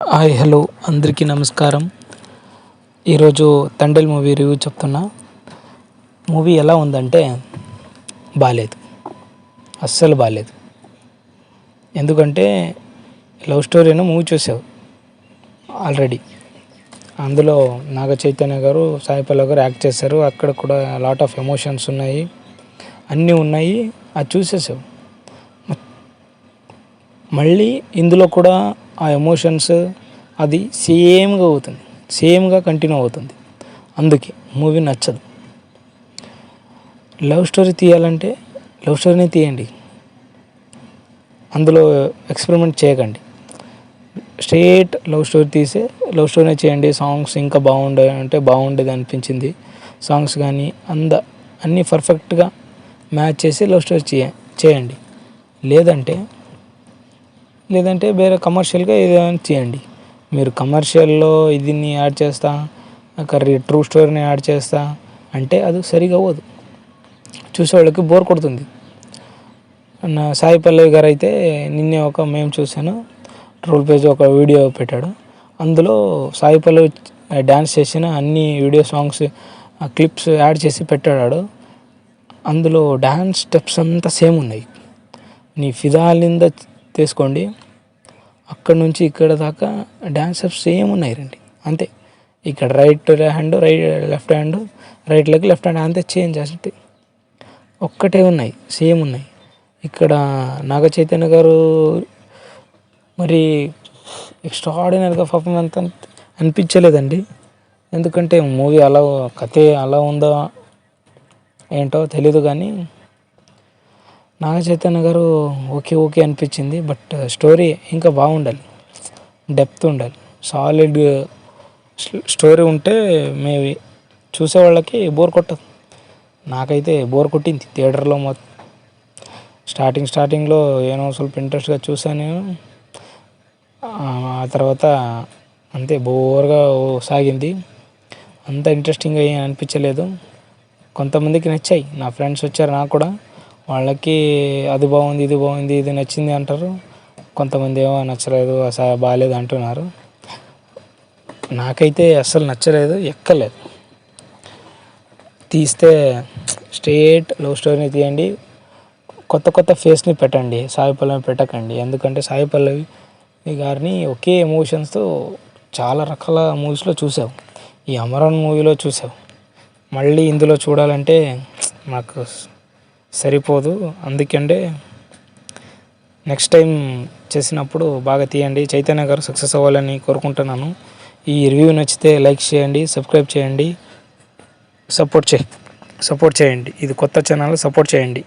Hi hello అందరికీ నమస్కారం. ఈరోజు తండేల్ మూవీ రివ్యూ చెప్తున్నా. మూవీ ఎలా ఉందంటే బాలేదు, అస్సలు బాలేదు. ఎందుకంటే లవ్ స్టోరీ అయినా మూవీ చూసావు ఆల్రెడీ. అందులో నాగ చైతన్య గారు, సాయి పల్లవి గారు యాక్ట్ చేశారు. అక్కడ కూడా లాట్ ఆఫ్ ఎమోషన్స్ ఉన్నాయి, అన్నీ ఉన్నాయి. అది చూసేసావు. మళ్ళీ ఇందులో కూడా ఆ ఎమోషన్స్ అది సేమ్గా కంటిన్యూ అవుతుంది. అందుకే మూవీ నచ్చదు. లవ్ స్టోరీ తీయాలంటే లవ్ స్టోరీనే తీయండి, అందులో ఎక్స్పెరిమెంట్ చేయకండి. స్ట్రేట్ లవ్ స్టోరీ తీసే లవ్ స్టోరీనే చేయండి. సాంగ్స్ ఇంకా బాగుండేది అనిపించింది. సాంగ్స్ కానీ అన్నీ పర్ఫెక్ట్గా మ్యాచ్ చేసి లవ్ స్టోరీ చేయండి. లేదంటే వేరే కమర్షియల్గా ఏదైనా చేయండి. మీరు కమర్షియల్లో దీన్ని యాడ్ చేస్తా, ట్రూ స్టోరీని యాడ్ చేస్తా అంటే అది సరిగా అవ్వదు, చూసేవాళ్ళకి బోర్ కొడుతుంది. సాయి పల్లవి గారు అయితే నిన్నే ఒక మేము చూశాను, ట్రోల్ పేజ్ ఒక వీడియో పెట్టాడు. అందులో సాయి పల్లవి డ్యాన్స్ చేసిన అన్ని వీడియో సాంగ్స్ క్లిప్స్ యాడ్ చేసి పెట్టాడు. అందులో డ్యాన్స్ స్టెప్స్ అంతా సేమ్ ఉన్నాయి. నీ ఫిదాలింద తీసుకోండి, అక్కడ నుంచి ఇక్కడ దాకా డ్యాన్స్ స్టెప్స్ సేమ్ ఉన్నాయి రండి అంతే. ఇక్కడ left hand right leg left hand అంతే, చేంజ్ అంటే ఒక్కటే ఉన్నాయి, సేమ్ ఉన్నాయి. ఇక్కడ నాగ చైతన్య గారు మరి ఎక్స్ట్రాఆర్డినరీగా పర్ఫార్మెన్స్ అనిపించలేదండి. ఎందుకంటే మూవీ కథే అలా ఉందో ఏంటో తెలీదు, కానీ నాగ చైతన్య గారు ఓకే అనిపించింది. బట్ స్టోరీ ఇంకా బాగుండాలి, డెప్త్ ఉండాలి, సాలిడ్ స్టోరీ ఉంటే మేబీ చూసేవాళ్ళకి బోర్ కొట్టదు. నాకైతే బోర్ కొట్టింది థియేటర్లో. స్టార్టింగ్లో ఏమో ಸ್ವಲ್ಪ ఇంట్రెస్ట్గా చూసాను, ఆ తర్వాత అంతే బోర్గా సాగింది. అంత ఇంట్రెస్టింగ్గా ఏం అనిపించలేదు. కొంతమందికి నచ్చాయి, నా ఫ్రెండ్స్ వచ్చారు నాకు కూడా, వాళ్ళకి అది బాగుంది ఇది నచ్చింది అంటారు. కొంతమంది ఏమో నచ్చలేదు, బాగాలేదు అంటున్నారు. నాకైతే అస్సలు నచ్చలేదు, ఎక్కలేదు. తీస్తే స్ట్రేట్ లవ్ స్టోరీని తీయండి, కొత్త ఫేస్ని పెట్టండి, సాయి పల్లవి పెట్టకండి. ఎందుకంటే సాయి పల్లవి గారిని ఒకే ఎమోషన్స్తో చాలా రకాల మూవీస్లో చూసావు, ఈ అమరన్ మూవీలో చూసావు. మళ్ళీ ఇందులో చూడాలంటే నాకు సరిపోదు. అందుకంటే నెక్స్ట్ టైం చేసినప్పుడు బాగా తీయండి. చైతన్య గారు సక్సెస్ అవ్వాలని కోరుకుంటున్నాను. ఈ రివ్యూ నచ్చితే లైక్ చేయండి, సబ్స్క్రైబ్ చేయండి, సపోర్ట్ చేయండి. ఇది కొత్త ఛానల్, సపోర్ట్ చేయండి.